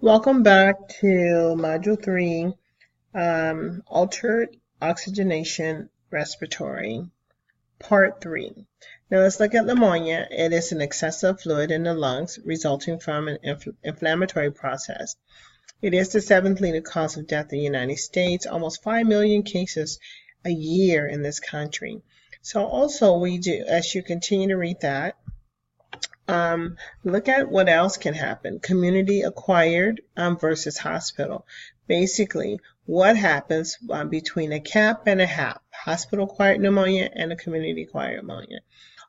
Welcome back to Module 3, Altered Oxygenation Respiratory, Part 3. Now let's look at pneumonia. It is an excessive fluid in the lungs resulting from an inflammatory process. It is the 7th leading cause of death in the United States, almost 5 million cases a year in this country. So also we do, as you continue to read that, look at what else can happen. Community acquired versus hospital. Basically, what happens between a CAP and a HAP, hospital acquired pneumonia and a community acquired pneumonia.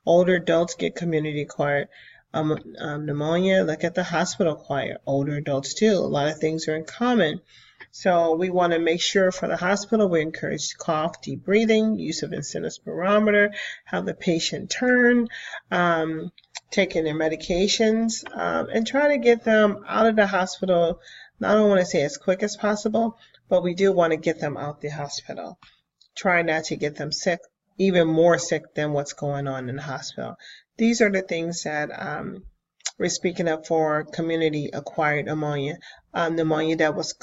Older adults get community acquired pneumonia. Look at the hospital acquired. Older adults too. A lot of things are in common. So we want to make sure for the hospital, we encourage cough, deep breathing, use of incentive spirometer, have the patient turn, taking their medications, and try to get them out of the hospital. I don't want to say as quick as possible, but we do want to get them out the hospital. Try not to get them sick, even more sick than what's going on in the hospital. These are the things that we're speaking of for community acquired pneumonia. Pneumonia that was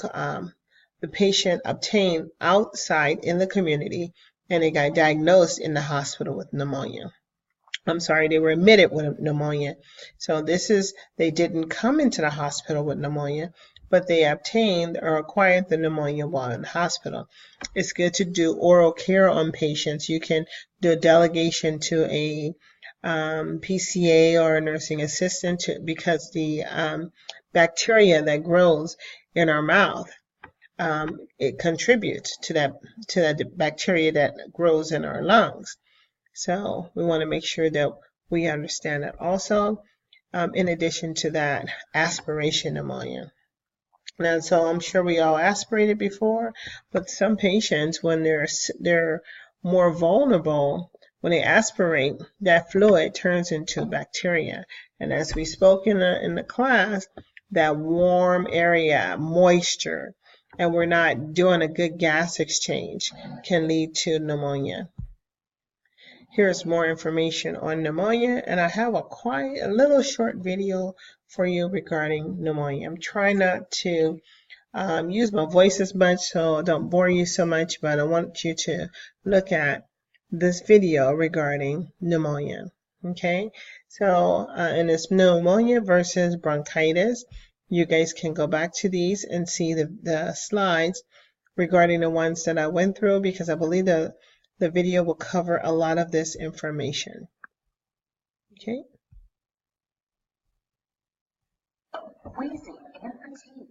the patient obtained outside in the community, and they got diagnosed in the hospital with pneumonia. I'm sorry, they were admitted with pneumonia. So they didn't come into the hospital with pneumonia, but they obtained or acquired the pneumonia while in the hospital. It's good to do oral care on patients. You can do a delegation to a PCA or a nursing assistant because the bacteria that grows in our mouth, it contributes to that bacteria that grows in our lungs. So we want to make sure that we understand that also. In addition to that, aspiration pneumonia. Now, so I'm sure we all aspirated before, but some patients, when they're more vulnerable, when they aspirate, that fluid turns into bacteria. And as we spoke in the class, that warm area, moisture, and we're not doing a good gas exchange can lead to pneumonia. Here's more information on pneumonia, and I have a little short video for you regarding pneumonia. I'm trying not to use my voice as much, so I don't bore you so much, but I want you to look at this video regarding pneumonia. Okay, so and it's pneumonia versus bronchitis. You guys can go back to these and see the slides regarding the ones that I went through, because I believe the video will cover a lot of this information. Okay. Wheezing and fatigue.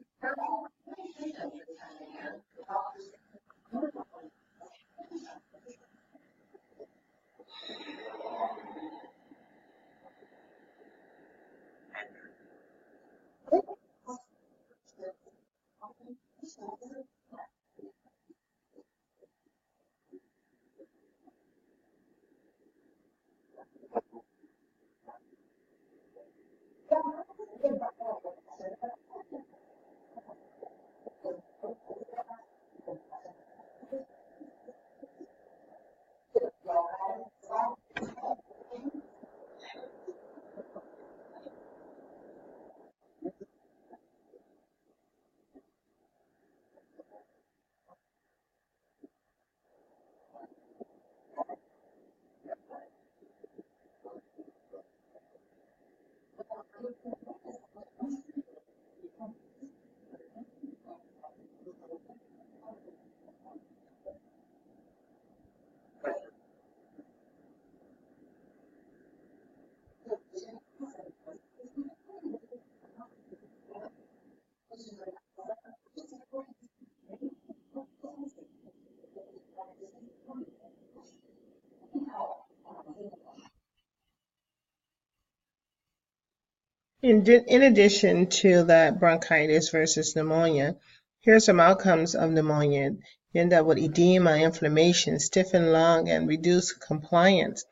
In addition to that bronchitis versus pneumonia, here's some outcomes of pneumonia. You end up with edema, inflammation, stiffened lung, and reduced compliance.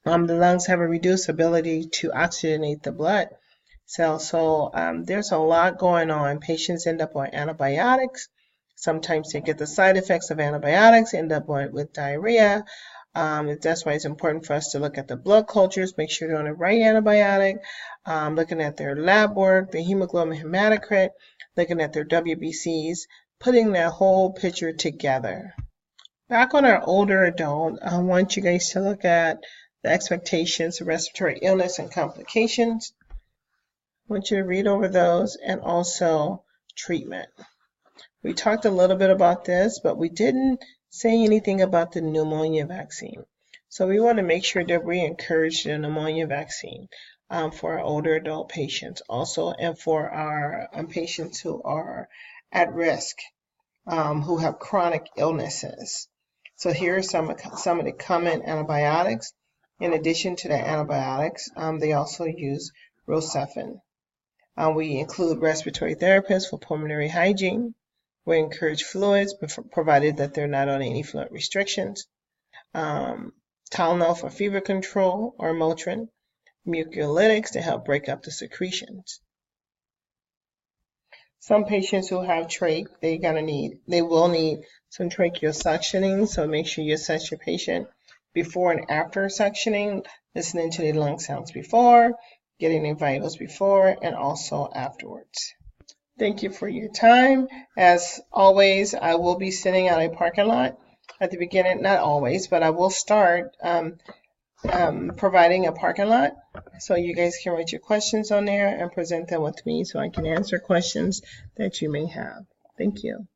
The lungs have a reduced ability to oxygenate the blood cells. So there's a lot going on. Patients end up on antibiotics. Sometimes they get the side effects of antibiotics, end up with diarrhea, That's why it's important for us to look at the blood cultures, make sure they're on the right antibiotic, looking at their lab work, the hemoglobin hematocrit, looking at their WBCs, putting that whole picture together. Back on our older adult, I want you guys to look at the expectations of respiratory illness and complications. I want you to read over those, and also treatment. We talked a little bit about this, but we didn't say anything about the pneumonia vaccine. So we want to make sure that we encourage the pneumonia vaccine for our older adult patients also, and for our patients who are at risk, who have chronic illnesses. So here are some of the common antibiotics. In addition to the antibiotics, they also use Rocephin. We include respiratory therapists for pulmonary hygiene. We encourage fluids, provided that they're not on any fluid restrictions. Tylenol for fever control, or Motrin. Mucolytics to help break up the secretions. Some patients who have trach, they will need some tracheal suctioning, so make sure you assess your patient before and after suctioning, listening to the lung sounds before, getting their vitals before, and also afterwards. Thank you for your time. As always, I will be sending out a parking lot at the beginning, not always, but I will start providing a parking lot, so you guys can write your questions on there and present them with me so I can answer questions that you may have. Thank you.